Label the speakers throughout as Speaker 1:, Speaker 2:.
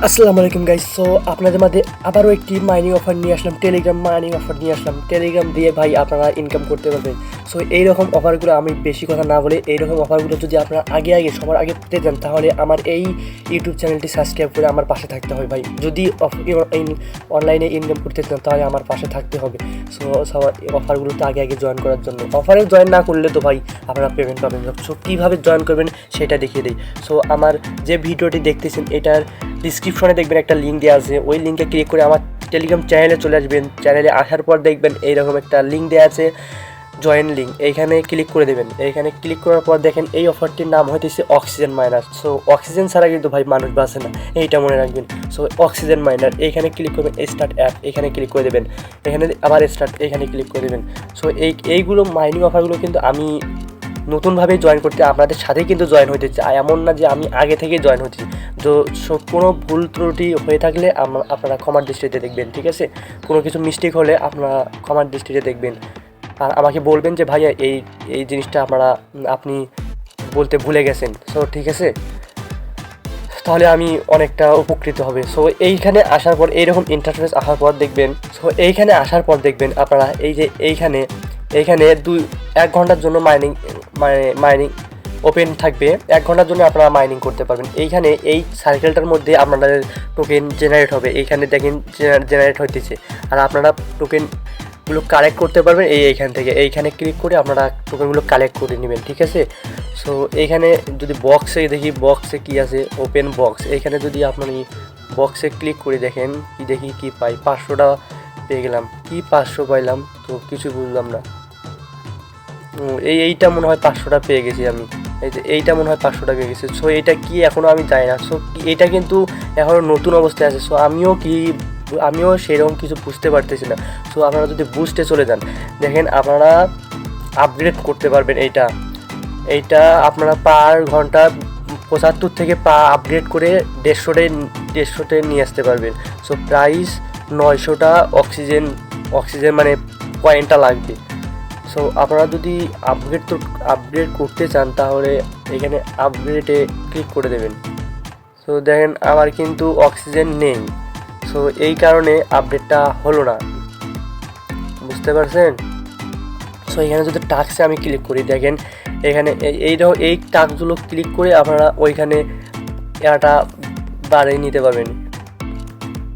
Speaker 1: আসসালামু আলাইকুম guys. So আপনাদের মাঝে আবারও একটি মাইনিং অফার নিয়ে আসলাম, টেলিগ্রাম মাইনিং অফার নিয়ে আসলাম। টেলিগ্রাম দিয়ে ভাই আপনারা ইনকাম করতে পারবেন। সো এইরকম অফারগুলো আমি বেশি কথা না বলে, এইরকম অফারগুলো যদি আপনারা আগে সবার আগে পেতে চান, তাহলে আমার এই ইউটিউব চ্যানেলটি সাবস্ক্রাইব করে আমার পাশে থাকতে হবে ভাই। যদি অনলাইনে ইনকাম করতে চান তাহলে আমার পাশে থাকতে হবে। সো সবার অফারগুলোতে আগে জয়েন করার জন্য, অফারে জয়েন না করলে তো ভাই আপনারা পেমেন্ট পাবেন। সো কীভাবে জয়েন করবেন সেটা দেখিয়ে দিই। সো আমার যে ভিডিওটি দেখতেছেন এটার ডিসক্রিপশনে দেখবেন একটা লিঙ্ক দেওয়া আছে, ওই লিঙ্কে ক্লিক করে আমার টেলিগ্রাম চ্যানেলে চলে আসবেন। চ্যানেলে আসার পর দেখবেন এইরকম একটা লিঙ্ক দেওয়া আছে, জয়েন লিঙ্ক। এইখানে ক্লিক করে দেবেন। এইখানে ক্লিক করার পর দেখেন এই অফারটির নাম হইতেছে অক্সিজেন মাইনার। সো অক্সিজেন ছাড়া কিন্তু ভাই মানুষ বাঁচে না, এইটা মনে রাখবেন। সো অক্সিজেন মাইনার, এইখানে ক্লিক করবেন, স্টার্ট অ্যাপ এখানে ক্লিক করে দেবেন। এখানে আবার স্টার্ট এখানে ক্লিক করে দেবেন। সো এইগুলো মাইনিং অফারগুলো কিন্তু আমি নতুনভাবে জয়েন করতে আপনাদের সাথেই কিন্তু জয়েন হতে চাই, এমন না যে আমি আগে থেকে জয়েন হচ্ছি। তো কোনো ভুল ত্রুটি হয়ে থাকলে আপনারা ক্ষমার দৃষ্টিতে দেখবেন, ঠিক আছে? কোনো কিছু মিস্টেক হলে আপনারা ক্ষমার দৃষ্টিতে দেখবেন, আর আমাকে বলবেন যে ভাইয়া এই জিনিসটা আপনি বলতে ভুলে গেছেন। সো ঠিক আছে, তাহলে আমি অনেকটা উপকৃত হবে। সো এইখানে আসার পর এইরকম ইন্টারফেস আসার পর দেখবেন, সো এইখানে আসার পর দেখবেন আপনারা এই যে এইখানে 1 ঘন্টার জন্য মাইনিং ওপেন থাকবে। 1 ঘন্টার জন্য আপনারা মাইনিং করতে পারবেন। এইখানে এই সার্কেলটার মধ্যে আপনাদের টোকেন জেনারেট হবে। এইখানে দেখেন জেনারেট হইতেছে, আর আপনারা টোকেনগুলো কালেক্ট করতে পারবেন এইখান থেকে। এইখানে ক্লিক করে আপনারা টোকেনগুলো কালেক্ট করে নেবেন, ঠিক আছে? সো এইখানে যদি বক্সে দেখি, বক্সে কি আছে, ওপেন বক্স। এইখানে যদি আপনি বক্সে ক্লিক করে দেখেন, কি পাই, 500টা পেয়ে গেলাম। কি 500 পাইলাম তো কিছু বুঝলাম না। এইটা মনে হয় 500টা পেয়ে গেছি আমি। এইটা মনে হয় 500টা পেয়ে গেছি। সো এইটা কি এখনও আমি জানি না। সো এইটা কিন্তু এখনও নতুন অবস্থায় আছে। সো আমিও সেরকম কিছু বুঝতে পারতেছি না। সো আপনারা যদি বুঝতে চলে যান, দেখেন আপনারা আপগ্রেড করতে পারবেন। এইটা আপনারা পার ঘন্টা 75 থেকে আপগ্রেড করে 150তে নিয়ে আসতে পারবেন। সো প্রাইস 900টা অক্সিজেন মানে কয়েনটা লাগবে। সো আপনারা যদি আপগ্রেড করতে চান তাহলে এখানে আপগ্রেডে ক্লিক করে দেবেন। সো দেখেন আমার কিন্তু অক্সিজেন নেই, সো এই কারণে আপডেটটা হলো না, বুঝতে পারছেন? সো এখানে যদি টাস্কে আমি ক্লিক করি, দেখেন এখানে এই টাস্কগুলো ক্লিক করে আপনারা ওইখানে এটা বাড়িয়ে নিতে পারবেন।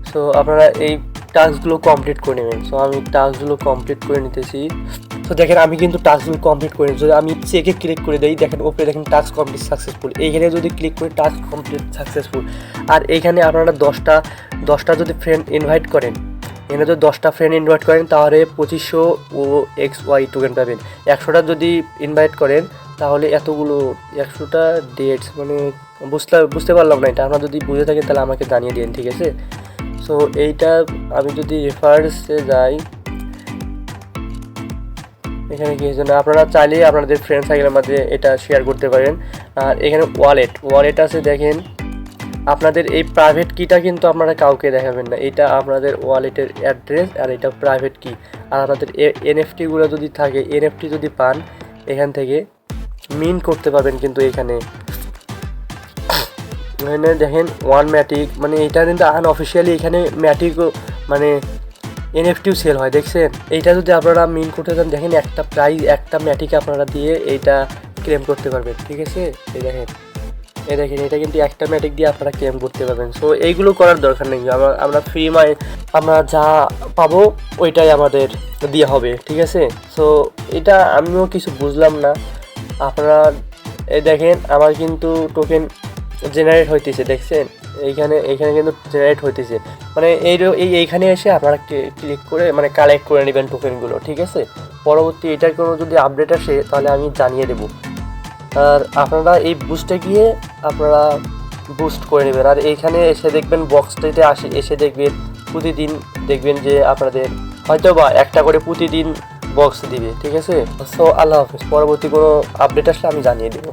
Speaker 1: সো আপনারা এই টাস্কগুলো কমপ্লিট করে নেবেন। সো আমি টাস্কগুলো কমপ্লিট করে নিতেছি। তো দেখেন আমি কিন্তু টাস্কগুলো কমপ্লিট করি। যদি আমি চেকে ক্লিক করে দিই, দেখেন ওপরে দেখেন টাস্ক কমপ্লিট সাকসেসফুল। এইখানে যদি ক্লিক করি টাস্ক কমপ্লিট সাকসেসফুল। আর এইখানে আপনারা 10টা যদি ফ্রেন্ড ইনভাইট করেন, এখানে যদি 10টা ফ্রেন্ড ইনভাইট করেন তাহলে 2500 ও XY টোকেন পাবেন। 100টা যদি ইনভাইট করেন তাহলে এতগুলো 100টা ডেটস মানে বুঝতে পারলাম না। এটা আপনারা যদি বুঝে থাকেন তাহলে আমাকে জানিয়ে দিন, ঠিক আছে? সো এইটা আমি যদি রেফারেন্সে যাই, এখানে কি হয়েছে না, আপনারা চাইলে আপনাদের ফ্রেন্ড সার্কেলের মধ্যে এটা শেয়ার করতে পারেন। আর এখানে ওয়ালেট আছে, দেখেন আপনাদের এই প্রাইভেট কিটা কিন্তু আপনারা কাউকে দেখাবেন না। এটা আপনাদের ওয়ালেটের অ্যাড্রেস, আর এটা প্রাইভেট কি। আর আপনাদের এনএফটিগুলো যদি থাকে, এনএফটি যদি পান এখান থেকে মিন্ট করতে পারবেন। কিন্তু এখানে দেখেন ওয়ান ম্যাটিক, মানে এটা কিন্তু আনঅফিসিয়ালি এখানে ম্যাটিক মানে এনএফটিও সেল হয়, দেখছেন? এইটা যদি আপনারা মিন করতে চান, দেখেন একটা ম্যাটিকে আপনারা দিয়ে এইটা ক্লেম করতে পারবেন, ঠিক আছে? দেখেন এটা কিন্তু একটা ম্যাটিক দিয়ে আপনারা ক্লেম করতে পারবেন। সো এইগুলো করার দরকার নেই, আমরা ফ্রি আমরা যা পাবো ওইটাই আমাদের দিয়ে হবে, ঠিক আছে? সো এটা আমিও কিছু বুঝলাম না। আপনারা দেখেন আমার কিন্তু টোকেন জেনারেট হইতেছে, দেখছেন? এইখানে কিন্তু জেনারেট হইতেছে, মানে এইখানে এসে আপনারা ক্লিক করে মানে কালেক্ট করে নেবেন টোকেনগুলো, ঠিক আছে? পরবর্তী এটার কোনো যদি আপডেট আসে তাহলে আমি জানিয়ে দেবো। আর আপনারা এই বুস্টে গিয়ে আপনারা বুস্ট করে নেবেন। আর এইখানে এসে দেখবেন বক্সটাতে এসে দেখবেন প্রতিদিন দেখবেন যে আপনাদের হয়তো বা একটা করে প্রতিদিন বক্স দিবে, ঠিক আছে? সো আল্লাহ হাফিজ। পরবর্তী কোনো আপডেট আসলে আমি জানিয়ে দেবো।